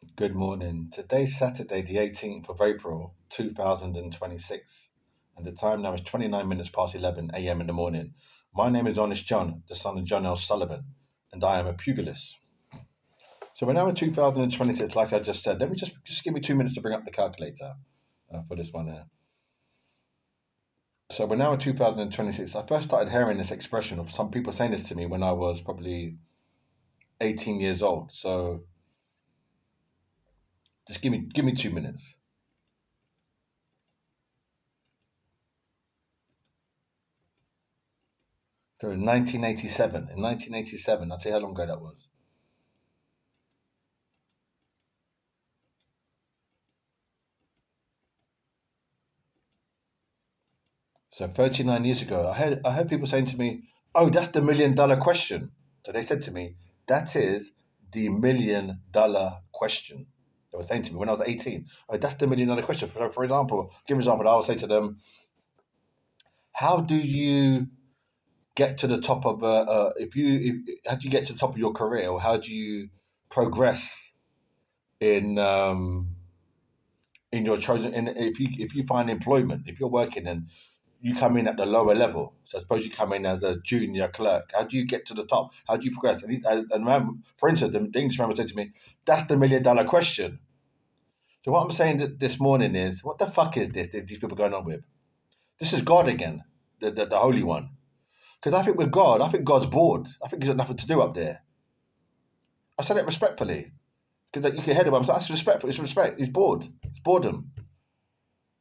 Good morning. Today's Saturday, the 18th of April, 2026, and the time now is 29 minutes past 11 a.m. in the morning. My name is Honest John, the son of John L. Sullivan, and I am a pugilist. So we're now in 2026, like I just said. Let me just give me 2 minutes to bring up the calculator for this one here. So we're now in 2026. I first started hearing this expression of some people saying this to me when I was probably 18 years old. So just give me 2 minutes. So in 1987, I'll tell you how long ago that was. So 39 years ago, I heard people saying to me, "Oh, that's the $1 million question." So they said to me, "That is the $1 million question." They were saying to me when I was 18, "Oh, that's the $1 million question." For example, give an example. I will say to them, "How do you get to the top of how do you get to the top of your career, or how do you progress in in your chosen? And if you find employment, if you're working and you come in at the lower level. So suppose you come in as a junior clerk. How do you get to the top? How do you progress?" And remember, for instance, the English man said to me, "That's the $1 million question." So what I'm saying this morning is, what the fuck is this that these people going on with? This is God again, the Holy One. Because I think with God, I think God's bored. I think he's got nothing to do up there. I said it respectfully. Because you can hear him. That's respectful. It's respect. He's bored. It's boredom.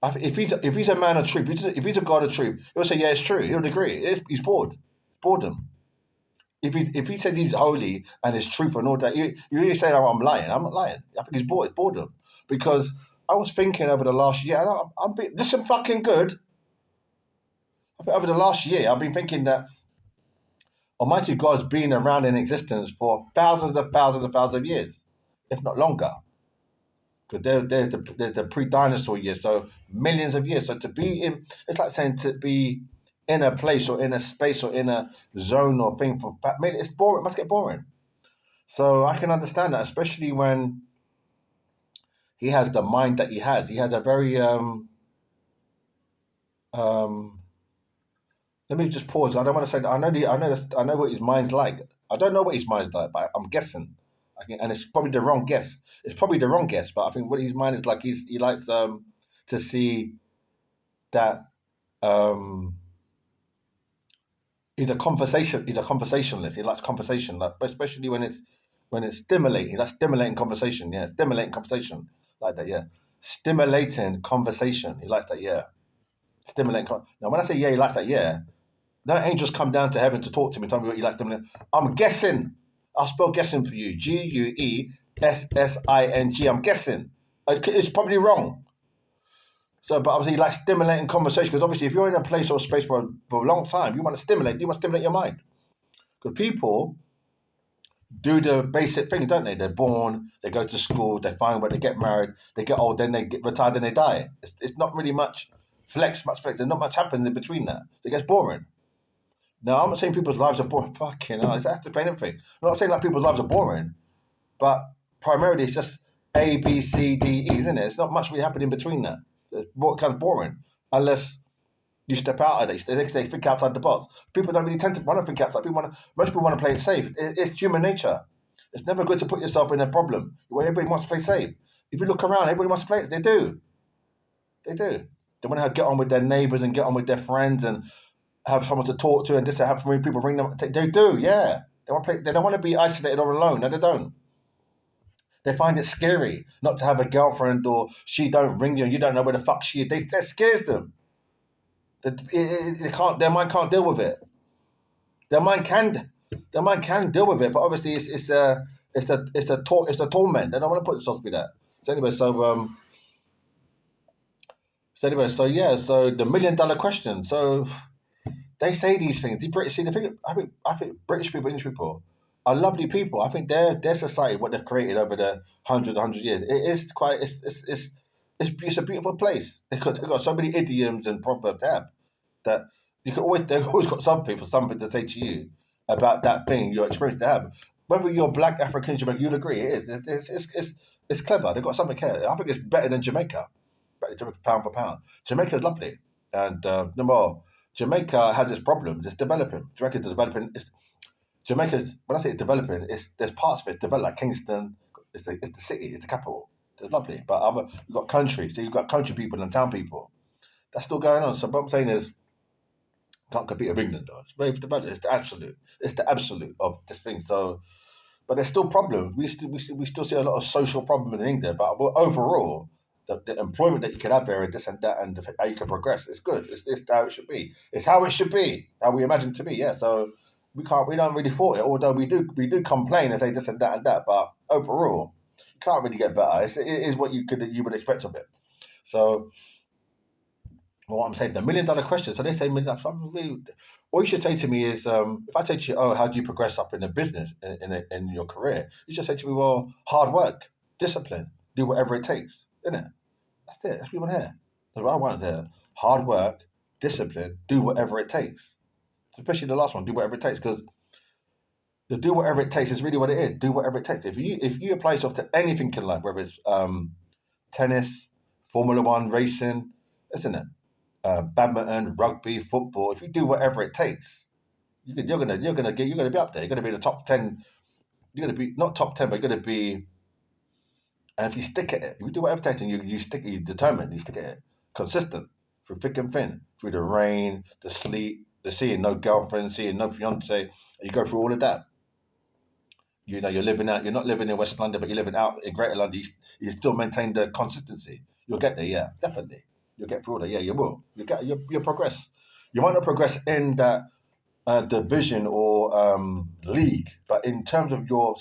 If he's a man of truth, if he's a God of truth, he'll say, "Yeah, it's true." He'll agree. He's bored. Boredom. If he says he's holy and it's truth and all that, you really say, "Oh, I'm lying." I'm not lying. I think he's bored. It's boredom. Because I was thinking over the last year, and listen fucking good. I think over the last year, I've been thinking that Almighty God's been around in existence for thousands of years, if not longer. Because there's the pre-dinosaur years, so millions of years. So to be in, it's like saying to be in a place or in a space or in a zone or thing for, I mean, it's boring. It must get boring. So I can understand that, especially when he has the mind that he has. He has a very um. Let me just pause. I don't want to say that. I know what his mind's like. I don't know what his mind's like, but I'm guessing. And it's probably the wrong guess. It's probably the wrong guess, but I think what his mind is like. He likes to see that um he's a conversationalist. He likes conversation, like especially when it's stimulating. That's stimulating conversation. Yeah, stimulating conversation like that. Yeah, stimulating conversation. He likes that. Yeah, stimulating. Now, when I say yeah, he likes that. Yeah, no angels come down to heaven to talk to me, tell me what he likes stimulating. I'm guessing. I'll spell guessing for you. Guessing. I'm guessing. It's probably wrong. So, but obviously, like stimulating conversation, because obviously, if you're in a place or space for a long time, you want to stimulate. You want to stimulate your mind. Because people do the basic things, don't they? They're born, they go to school, they find where they get married, they get old, then they get retired, then they die. It's not really much flex. There's not much happening in between that. It gets boring. Now, I'm not saying people's lives are boring. Fucking hell, it's have to explain everything. I'm not saying like people's lives are boring, but primarily it's just A, B, C, D, E, isn't it? It's not much really happening in between that. What kind of boring? Unless you step out of it. They think outside the box. People don't really tend to want to think outside. Most people want to play it safe. It's human nature. It's never good to put yourself in a problem where everybody wants to play safe. If you look around, everybody wants to play it. They do. They do. They want to get on with their neighbors and get on with their friends and have someone to talk to and just to have people ring them. They do, yeah. They want to play. They don't want to be isolated or alone. No, they don't. They find it scary not to have a girlfriend or she don't ring you and you don't know where the fuck she is. That scares them. They can't. Their mind can't deal with it. Their mind can. Their mind can deal with it, but obviously it's a torment. They don't want to put themselves through that. So anyway, so yeah, so the $1 million question. So they say these things. The British see the thing. I think British people, English people, are lovely people. I think their society, what they've created over the hundred years, it is quite. It's a beautiful place. They've got so many idioms and proverbs to have that you can always they've always got something to say to you about that thing you're experiencing to have. Whether you're black, African, Jamaican, you'll agree it is. It's clever. They've got something here. I think it's better than Jamaica. Better than Jamaica pound for pound. Jamaica's lovely. And no more. Jamaica has its problems. It's developing. Jamaica's developing. Jamaica's, when I say it's developing, there's parts of it developed, like Kingston. It's the city. It's the capital. It's lovely. But you've got country. So you've got country people and town people. That's still going on. So what I'm saying is, can't compete with England though. It's very developed. It's the absolute. It's the absolute of this thing. So, but there's still problems. We still see a lot of social problems in England. But overall, the employment that you can have there and this and that and how you can progress, it's good. It's how it should be. It's how it should be. How we imagine it to be. Yeah. So we don't really fault it. Although we do complain and say this and that and that. But overall, you can't really get better. It is what you would expect of it. So. Well, what I'm saying, the $1 million question. So they say million. All you should say to me is, if I say to you, "Oh, how do you progress up in a business in your career?" You should say to me, "Well, hard work, discipline, do whatever it takes." Isn't it? That's it. That's what we want to hear. That's what I want to hear. Hard work, discipline, do whatever it takes. Especially the last one, do whatever it takes, because the do whatever it takes is really what it is. Do whatever it takes. If you apply yourself to anything in life, whether it's tennis, Formula One, racing, isn't it? Badminton, rugby, football. If you do whatever it takes, you're gonna be up there. You're gonna be in the top 10. You're gonna be not top 10, but you're gonna be. And if you stick at it, if you do whatever it takes, and you stick, you determined, you stick at it, consistent through thick and thin, through the rain, the sleet, the seeing no girlfriend, seeing no fiance, and you go through all of that. You're living out. You're not living in West London, but you're living out in Greater London. You still maintain the consistency. You'll get there, yeah, definitely. You'll get through all that, yeah, you will. You'll progress. You might not progress in that division or league, but in terms of your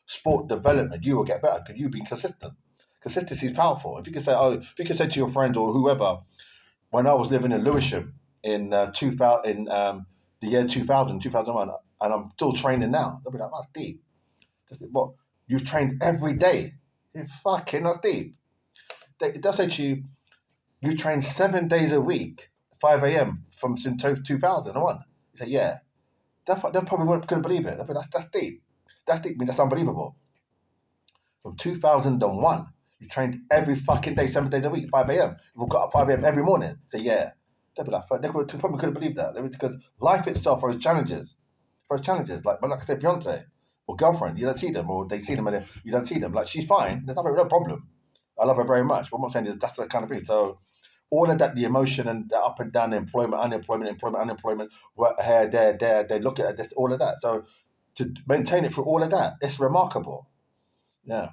sport development, you will get better because you've been consistent. Consistency is powerful. If you can say to your friend or whoever, when I was living in Lewisham in 2000, in the year 2001, and I'm still training now, they'll be like, "That's deep." What, you've trained every day? Fucking, that's deep. They'll say to you, you train 7 days a week, 5 a.m. from since 2001. You say, yeah. They probably couldn't believe it. That's deep. That's deep. I mean, that's unbelievable. From 2001, you trained every fucking day, 7 days a week, 5 a.m. You've got up 5 a.m. every morning. Say, yeah. They'd be like, probably couldn't believe that. Because life itself throws challenges. Like I said, fiance or girlfriend, you don't see them, or they see them and you don't see them. Like, she's fine. There's no problem. I love her very much. But what I'm saying is that's the kind of thing. So, all of that, the emotion and the up and down, employment, unemployment, work here, there, they look at this, all of that. So to maintain it through all of that, it's remarkable. Yeah.